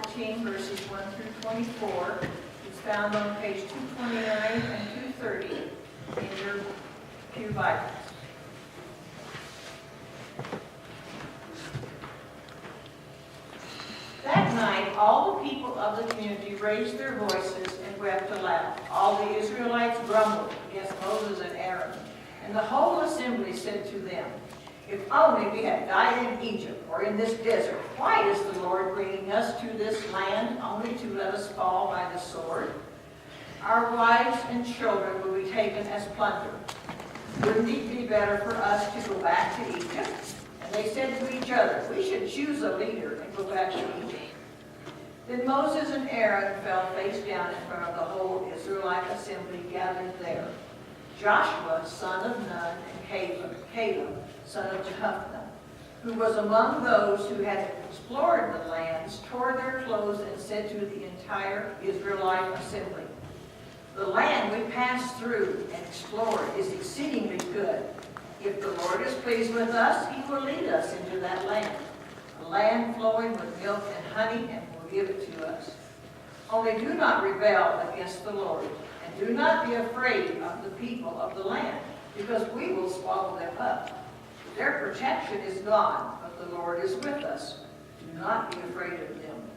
14, verses 1 through 24. It's found on page 229 and 230 in your pew Bibles. That night, all the people of the community raised their voices and wept aloud. All the Israelites grumbled against Moses and Aaron. And the whole assembly said to them, "If only we had died in Egypt or in this desert. Why is the Lord bringing us to this land only to let us fall by the sword? Our wives and children will be taken as plunder. Wouldn't it be better for us to go back to Egypt?" And they said to each other, "We should choose a leader and go back to Egypt." Then Moses and Aaron fell face down in front of the whole Israelite assembly gathered there. Joshua, son of Nun, and Caleb, son of Jephunneh, who was among those who had explored the lands, tore their clothes and said to the entire Israelite assembly, "The land we passed through and explored is exceedingly good. If the Lord is pleased with us, he will lead us into that land, a land flowing with milk and honey, and will give it to us. Only do not rebel against the Lord, and do not be afraid of the people of the land, because we will swallow them up. Their protection is gone, but the Lord is with us. Do not be afraid of them."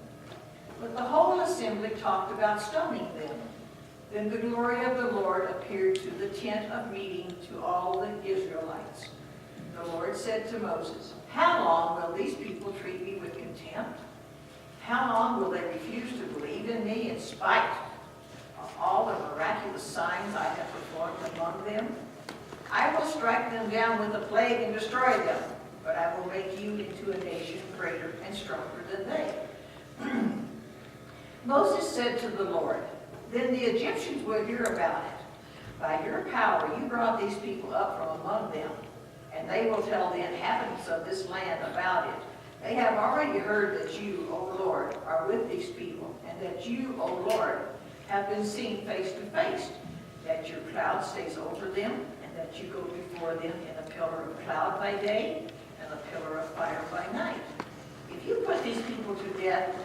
But the whole assembly talked about stoning them. Then the glory of the Lord appeared to the tent of meeting to all the Israelites. The Lord said to Moses, "How long will these people treat me with contempt? How long will they refuse to believe in me in spite of all the miraculous signs I have performed among them? I will strike them down with a plague and destroy them, but I will make you into a nation greater and stronger than they." Moses said to the Lord, "Then the Egyptians will hear about it. By your power you brought these people up from among them, and they will tell the inhabitants of this land about it. They have already heard that you, O Lord, are with these people, and that you, O Lord, have been seen face to face, that your cloud stays over them, and that you go before them in a pillar of cloud by day and a pillar of fire by night. If you put these people to death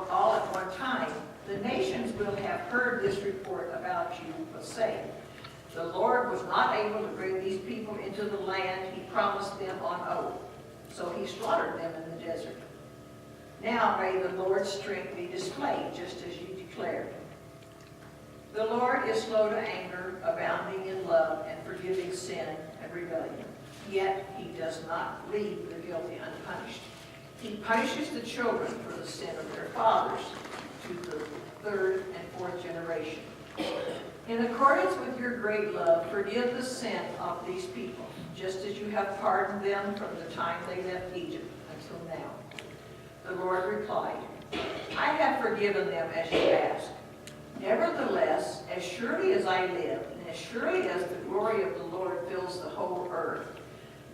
all at one time, the nations will have heard this report about you, but say, 'The Lord was not able to bring these people into the land he promised them on oath, so he slaughtered them in the desert.' Now may the Lord's strength be displayed, just as you declared. The Lord is slow to anger, abounding in love, and forgiving sin and rebellion. Yet he does not leave the guilty unpunished. He punishes the children for the sin of their fathers to the third and fourth generation. In accordance with your great love, forgive the sin of these people, just as you have pardoned them from the time they left Egypt until now." The Lord replied, "I have forgiven them as you asked. Nevertheless, as surely as I live, and as surely as the glory of the Lord fills the whole earth,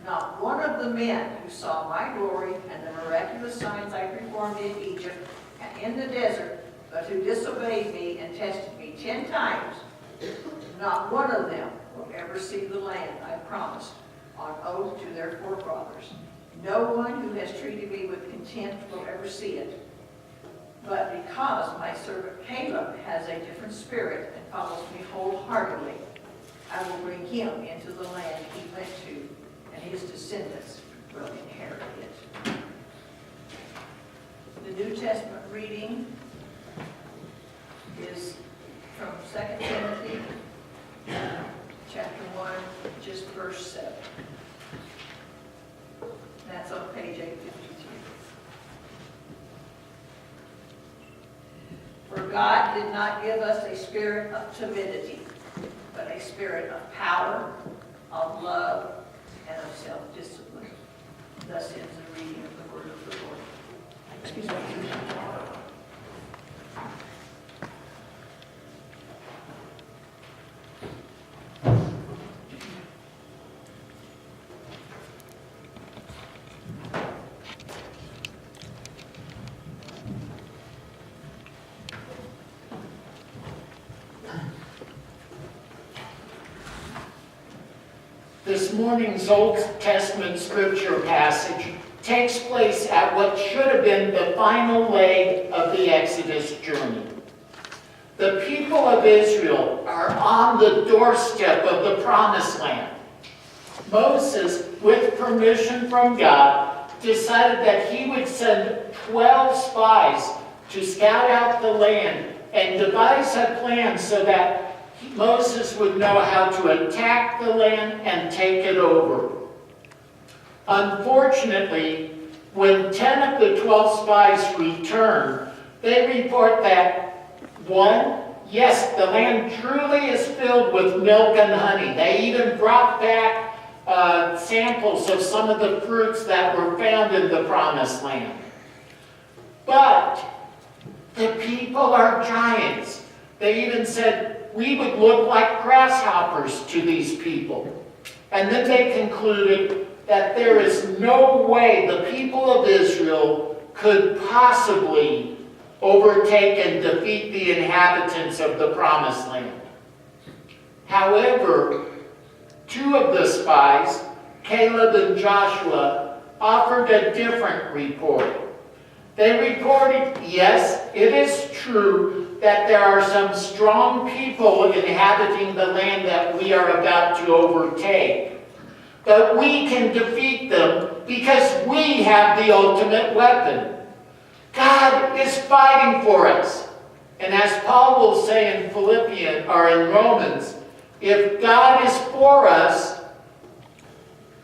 not one of the men who saw my glory and the miraculous signs I performed in Egypt and in the desert, but who disobeyed me and tested me 10 times, not one of them will ever see the land I promised on oath to their forefathers. No one who has treated me with contempt will ever see it. But because my servant Caleb has a different spirit and follows me wholeheartedly, I will bring him into the land he went to, and his descendants will inherit it." The New Testament reading is from 2 Timothy chapter 1, just verse 7. That's on page 852. "For God did not give us a spirit of timidity, but a spirit of power, of love, and of self-discipline." Thus ends the reading of the word of the Lord. Excuse me. This morning's Old Testament scripture passage takes place at what should have been the final leg of the Exodus journey. The people of Israel are on the doorstep of the Promised Land. Moses, with permission from God, decided that he would send 12 spies to scout out the land and devise a plan so that Moses would know how to attack the land and take it over. Unfortunately, when 10 of the 12 spies return, they report that, one, yes, the land truly is filled with milk and honey. They even brought back samples of some of the fruits that were found in the Promised Land. But the people are giants. They even said, we would look like grasshoppers to these people. And then they concluded that there is no way the people of Israel could possibly overtake and defeat the inhabitants of the Promised Land. However, two of the spies, Caleb and Joshua, offered a different report. They reported, yes, it is true that there are some strong people inhabiting the land that we are about to overtake. But we can defeat them because we have the ultimate weapon. God is fighting for us. And as Paul will say in Romans, if God is for us,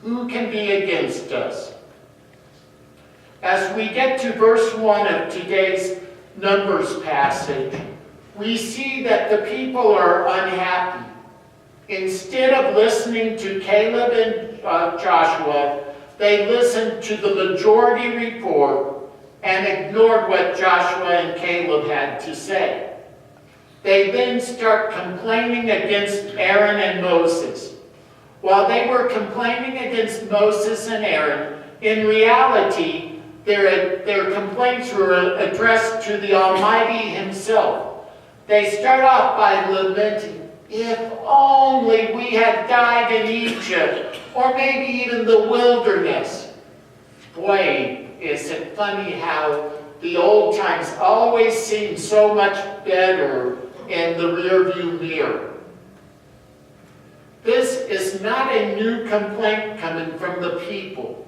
who can be against us? As we get to verse 1 of today's Numbers passage, we see that the people are unhappy. Instead of listening to Caleb and Joshua, they listened to the majority report and ignored what Joshua and Caleb had to say. They then start complaining against Aaron and Moses. While they were complaining against Moses and Aaron, in reality, their complaints were addressed to the Almighty Himself. They start off by lamenting, if only we had died in Egypt, or maybe even the wilderness. Boy, is it funny how the old times always seem so much better in the rearview mirror. This is not a new complaint coming from the people.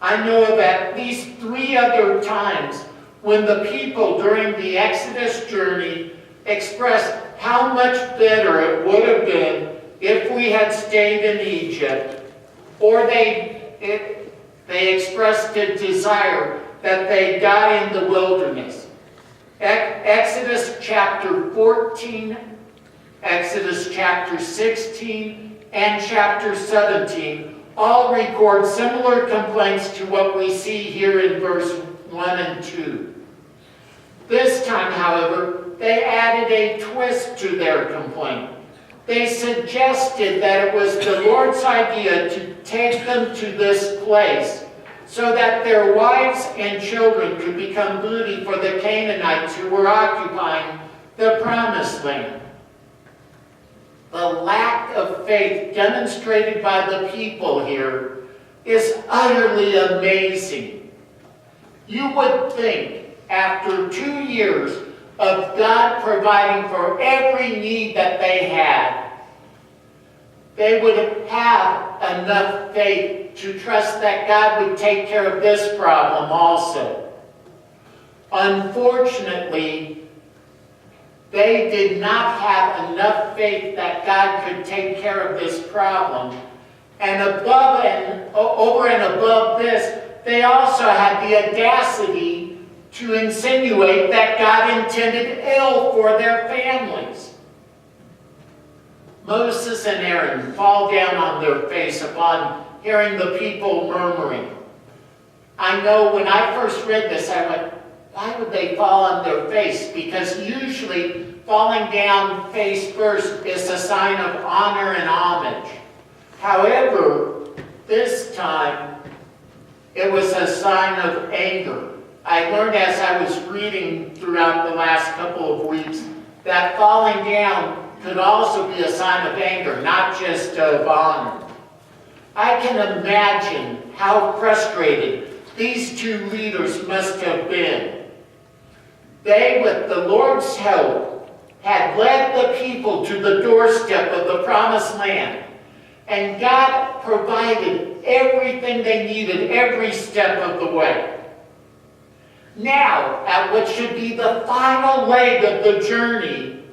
I know of at least 3 other times when the people during the Exodus journey expressed how much better it would have been if we had stayed in Egypt, or they expressed a desire that they die in the wilderness. Exodus chapter 14, Exodus chapter 16, and chapter 17 all record similar complaints to what we see here in verse 1 and 2. This time, however, they added a twist to their complaint. They suggested that it was the Lord's idea to take them to this place so that their wives and children could become booty for the Canaanites who were occupying the Promised Land. The lack of faith demonstrated by the people here is utterly amazing. You would think, after 2 years of God providing for every need that they had, they would have enough faith to trust that God would take care of this problem also. Unfortunately, they did not have enough faith that God could take care of this problem. And over and above this, they also had the audacity to insinuate that God intended ill for their families. Moses and Aaron fall down on their face upon hearing the people murmuring. I know when I first read this, I went, why would they fall on their face? Because usually falling down face first is a sign of honor and homage. However, this time, it was a sign of anger. I learned as I was reading throughout the last couple of weeks that falling down could also be a sign of anger, not just of honor. I can imagine how frustrated these two leaders must have been. They, with the Lord's help, had led the people to the doorstep of the promised land. And God provided everything they needed every step of the way. Now, at what should be the final leg of the journey,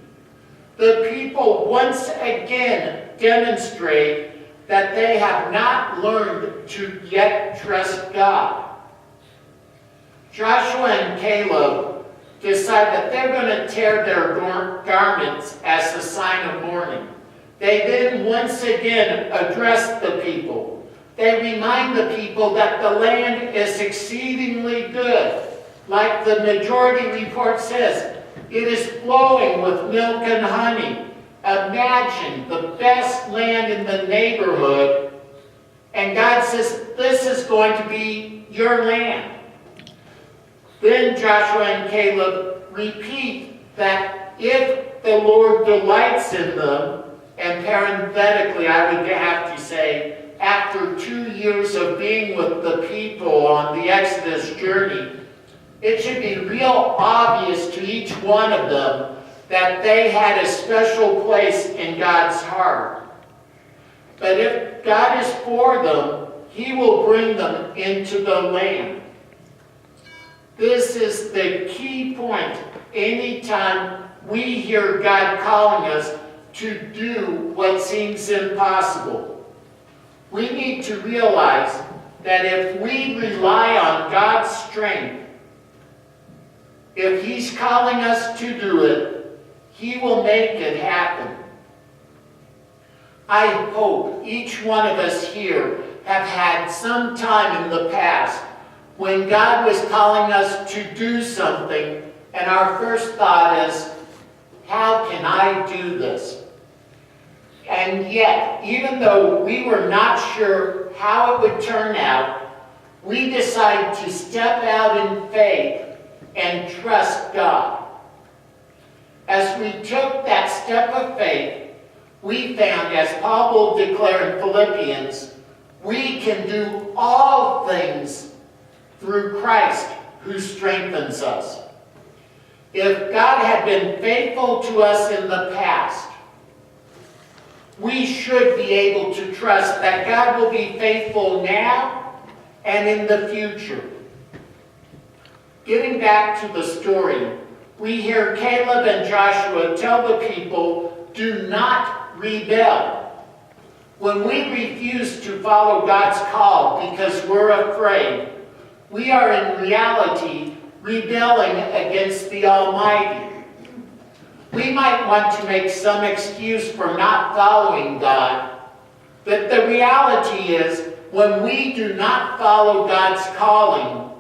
the people once again demonstrate that they have not learned to yet trust God. Joshua and Caleb decide that they're going to tear their garments as a sign of mourning. They then once again address the people. They remind the people that the land is exceedingly good. Like the majority report says, it is flowing with milk and honey. Imagine the best land in the neighborhood. And God says, this is going to be your land. Then Joshua and Caleb repeat that if the Lord delights in them, and parenthetically I would have to say, after 2 years of being with the people on the Exodus journey, it should be real obvious to each one of them that they had a special place in God's heart. But if God is for them, He will bring them into the land. This is the key point anytime we hear God calling us to do what seems impossible. We need to realize that if we rely on God's strength, if He's calling us to do it, He will make it happen. I hope each one of us here have had some time in the past when God was calling us to do something, and our first thought is, how can I do this? And yet, even though we were not sure how it would turn out, we decided to step out in faith and trust God. As we took that step of faith, we found, as Paul will declare in Philippians, we can do all things through Christ who strengthens us. If God had been faithful to us in the past, we should be able to trust that God will be faithful now and in the future. Getting back to the story, we hear Caleb and Joshua tell the people, do not rebel. When we refuse to follow God's call because we're afraid, we are in reality rebelling against the Almighty. We might want to make some excuse for not following God, but the reality is, when we do not follow God's calling,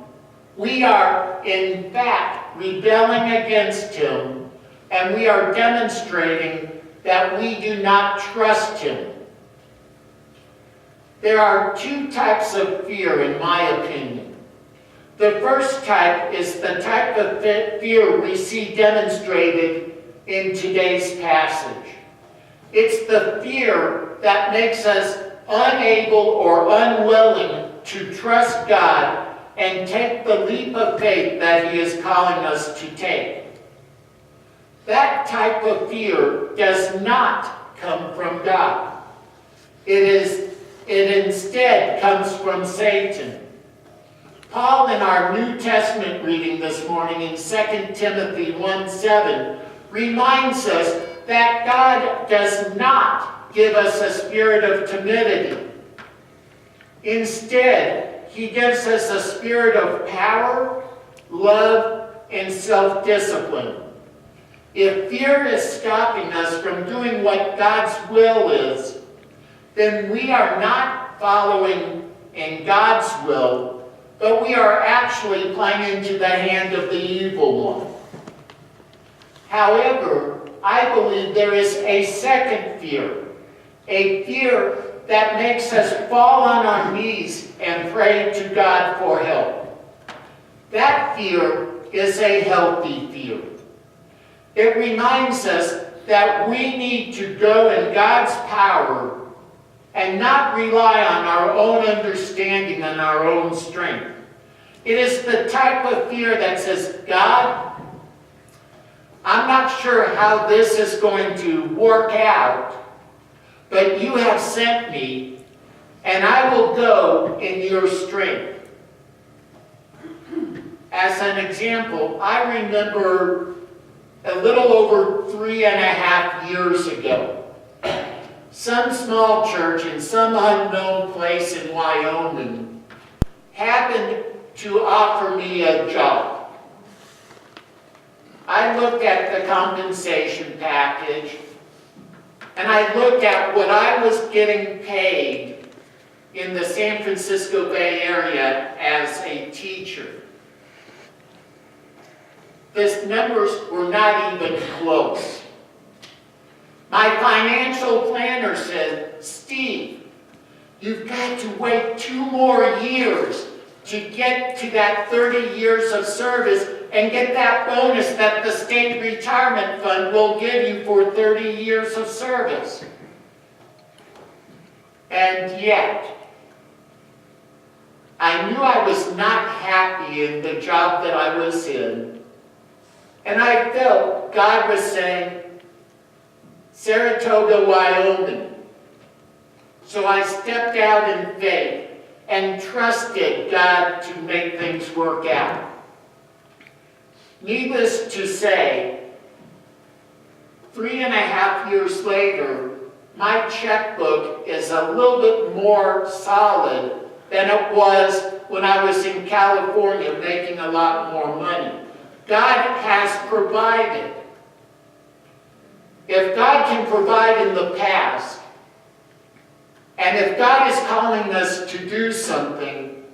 we are in fact rebelling against Him, and we are demonstrating that we do not trust Him. There are two types of fear, in my opinion. The first type is the type of fear we see demonstrated in today's passage. It's the fear that makes us unable or unwilling to trust God and take the leap of faith that He is calling us to take. That type of fear does not come from God. It instead comes from Satan. Paul, in our New Testament reading this morning in 2 Timothy 1:7, reminds us that God does not give us a spirit of timidity. Instead, He gives us a spirit of power, love, and self-discipline. If fear is stopping us from doing what God's will is, then we are not following in God's will, but we are actually playing into the hand of the evil one. However, I believe there is a second fear, a fear that makes us fall on our knees and pray to God for help. That fear is a healthy fear. It reminds us that we need to go in God's power and not rely on our own understanding and our own strength. It is the type of fear that says, God, I'm not sure how this is going to work out, but you have sent me, and I will go in your strength. As an example, I remember a little over 3.5 years ago, some small church in some unknown place in Wyoming happened to offer me a job. I looked at the compensation package, and I looked at what I was getting paid in the San Francisco Bay Area as a teacher. These numbers were not even close. My financial planner said, Steve, you've got to wait 2 more years to get to that 30 years of service and get that bonus that the state retirement fund will give you for 30 years of service. And yet, I knew I was not happy in the job that I was in. And I felt God was saying, Saratoga, Wyoming. So I stepped out in faith and trusted God to make things work out. Needless to say, 3.5 years later, my checkbook is a little bit more solid than it was when I was in California making a lot more money. God has provided. If God can provide in the past, and if God is calling us to do something,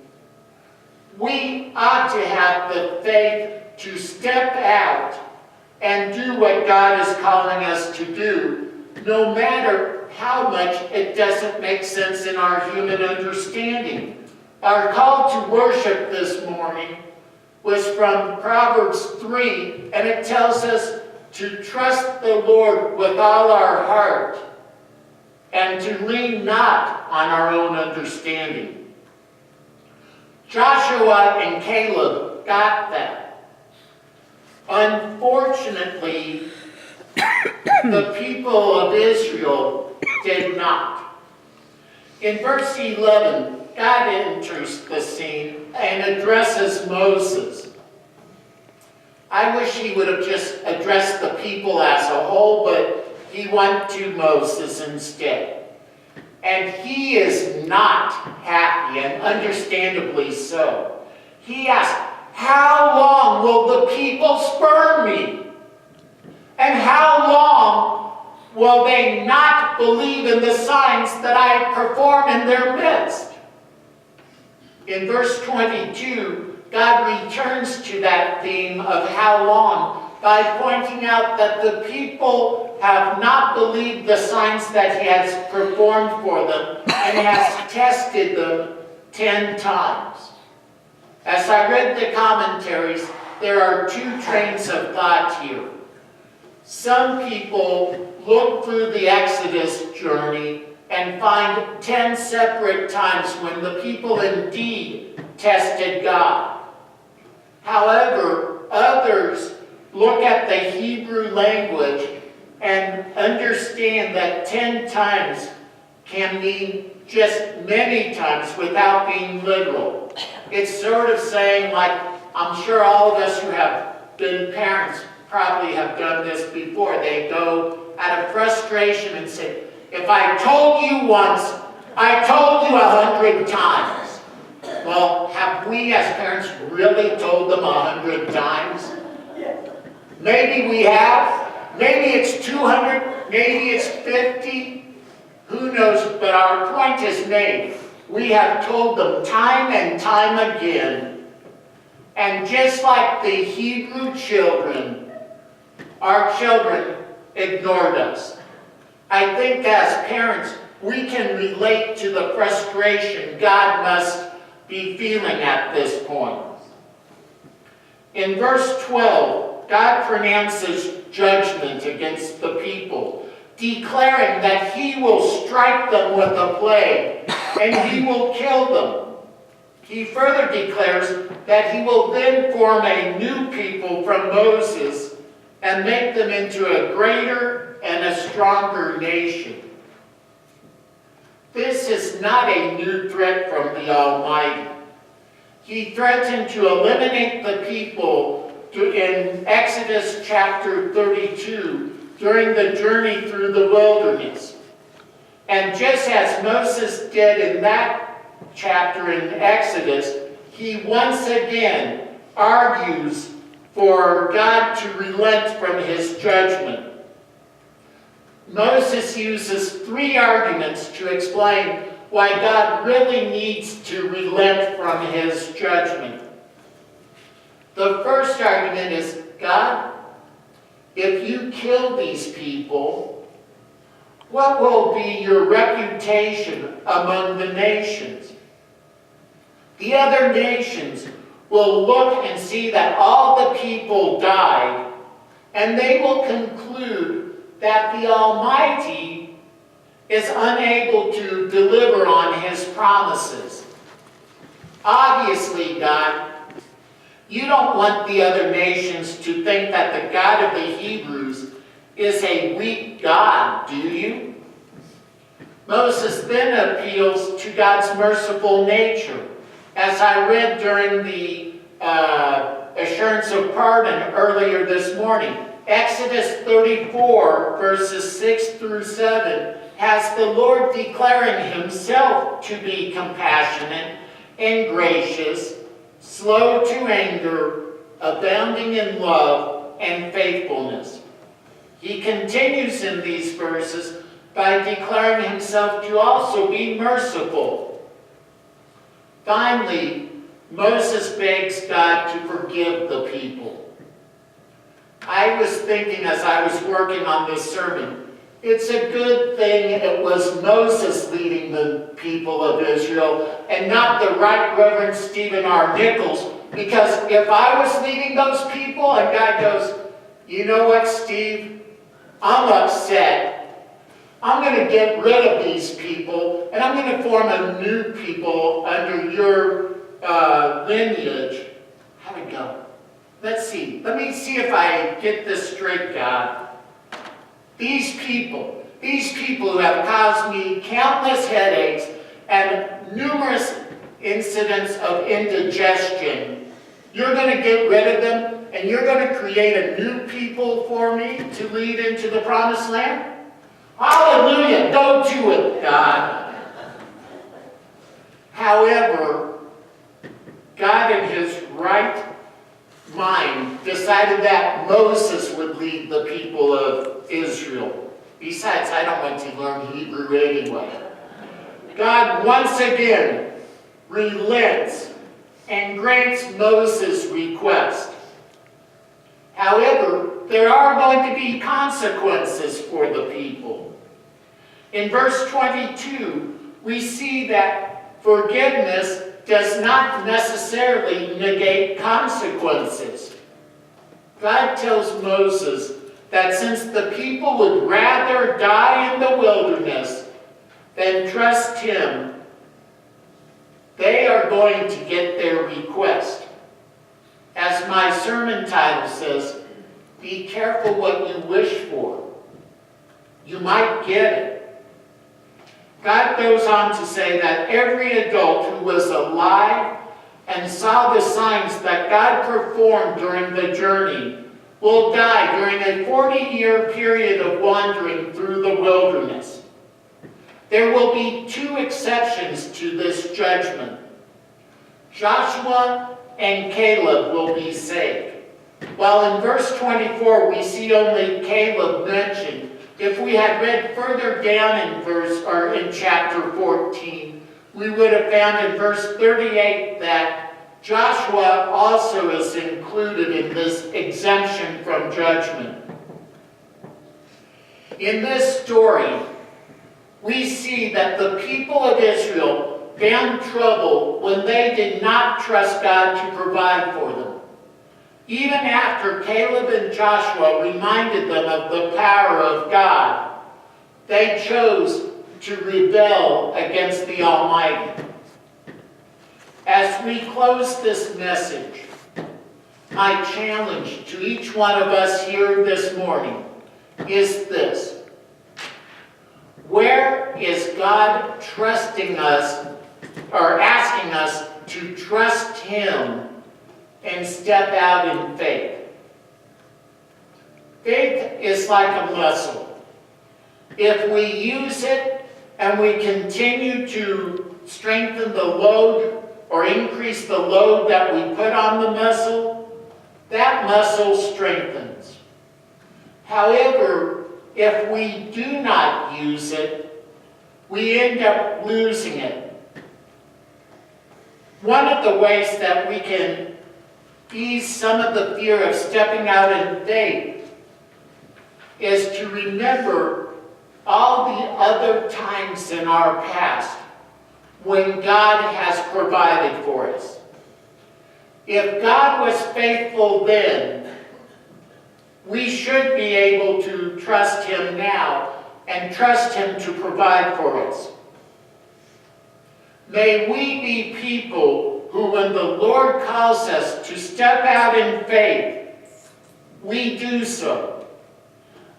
we ought to have the faith to step out and do what God is calling us to do, no matter how much it doesn't make sense in our human understanding. Our call to worship this morning was from Proverbs 3, and it tells us to trust the Lord with all our heart and to lean not on our own understanding. Joshua and Caleb got that. Unfortunately, the people of Israel did not. In verse 11, God enters the scene and addresses Moses. I wish he would have just addressed the people as a whole, but he went to Moses instead. And he is not happy, and understandably so. He asks, how long will the people spurn me? And how long will they not believe in the signs that I perform in their midst? In verse 22, God returns to that theme of how long by pointing out that the people have not believed the signs that he has performed for them and has tested them 10 times. As I read the commentaries, there are 2 trains of thought here. Some people look through the Exodus journey and find 10 separate times when the people indeed tested God. However, others look at the Hebrew language and understand that 10 times can mean just many times without being literal. It's sort of saying, like, I'm sure all of us who have been parents probably have done this before. They go out of frustration and say, if I told you once, I told you 100 times. Well, have we as parents really told them 100 times? Maybe we have. Maybe it's 200. Maybe it's 50. Who knows? But our point is made. We have told them time and time again. And just like the Hebrew children, our children ignored us. I think as parents, we can relate to the frustration God must be feeling at this point. In verse 12, God pronounces judgment against the people, declaring that he will strike them with a plague and he will kill them. he further declares that he will then form a new people from Moses and make them into a greater and a stronger nation. This is not a new threat from the Almighty. He threatened to eliminate the people in Exodus chapter 32 during the journey through the wilderness. And just as Moses did in that chapter in Exodus, he once again argues for God to relent from his judgment. Moses uses 3 arguments to explain why God really needs to relent from his judgment. The first argument is, God, if you kill these people, what will be your reputation among the nations? The other nations will look and see that all the people died, and they will conclude that the Almighty is unable to deliver on his promises. Obviously, God, you don't want the other nations to think that the God of the Hebrews is a weak God, do you? Moses then appeals to God's merciful nature. As I read during the assurance of pardon earlier this morning, Exodus 34, verses 6 through 7, has the Lord declaring himself to be compassionate and gracious, slow to anger, abounding in love and faithfulness. He continues in these verses by declaring himself to also be merciful. Finally, Moses begs God to forgive the people. I was thinking as I was working on this sermon, it's a good thing it was Moses leading the people of Israel and not the Right Reverend Stephen R. Niccolls, because if I was leading those people and God goes, you know what, Steve, I'm upset. I'm going to get rid of these people and I'm going to form a new people under your lineage. How'd it go? Let's see. Let me see if I get this straight, God. These people who have caused me countless headaches and numerous incidents of indigestion, you're going to get rid of them and you're going to create a new people for me to lead into the promised land? Hallelujah! Go to it, God. However, God in his right mind decided that Moses would lead the people of Israel. Besides, I don't want to learn Hebrew anyway. God once again relents and grants Moses' request. However, there are going to be consequences for the people. In verse 22, we see that forgiveness does not necessarily negate consequences. God tells Moses that since the people would rather die in the wilderness than trust him, they are going to get their request. As my sermon title says, be careful what you wish for. You might get it. God goes on to say that every adult who was alive and saw the signs that God performed during the journey will die during a 40-year period of wandering through the wilderness. There will be 2 exceptions to this judgment. Joshua and Caleb will be saved. While in verse 24 we see only Caleb mentioned, if we had read further down in chapter 14, we would have found in verse 38 that Joshua also is included in this exemption from judgment. In this story, we see that the people of Israel found trouble when they did not trust God to provide for them. Even after Caleb and Joshua reminded them of the power of God, they chose to rebel against the Almighty. As we close this message, my challenge to each one of us here this morning is this. Where is God trusting us or asking us to trust Him and step out in faith? Faith is like a muscle. If we use it and we continue to strengthen the load or increase the load that we put on the muscle, that muscle strengthens. However, if we do not use it, we end up losing it. One of the ways that we can ease some of the fear of stepping out in faith is to remember all the other times in our past when God has provided for us. If God was faithful then, we should be able to trust Him now and trust Him to provide for us. May we be people who, when the Lord calls us to step out in faith, we do so.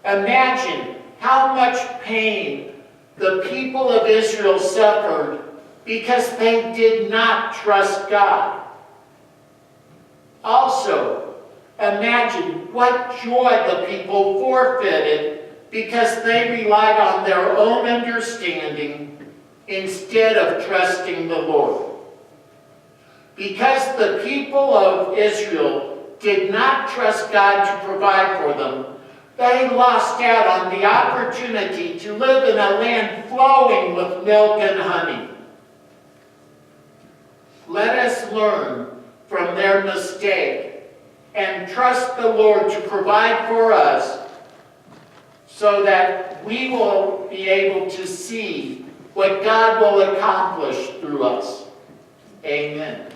Imagine how much pain the people of Israel suffered because they did not trust God. Also, imagine what joy the people forfeited because they relied on their own understanding instead of trusting the Lord. Because the people of Israel did not trust God to provide for them, they lost out on the opportunity to live in a land flowing with milk and honey. Let us learn from their mistake and trust the Lord to provide for us so that we will be able to see what God will accomplish through us. Amen.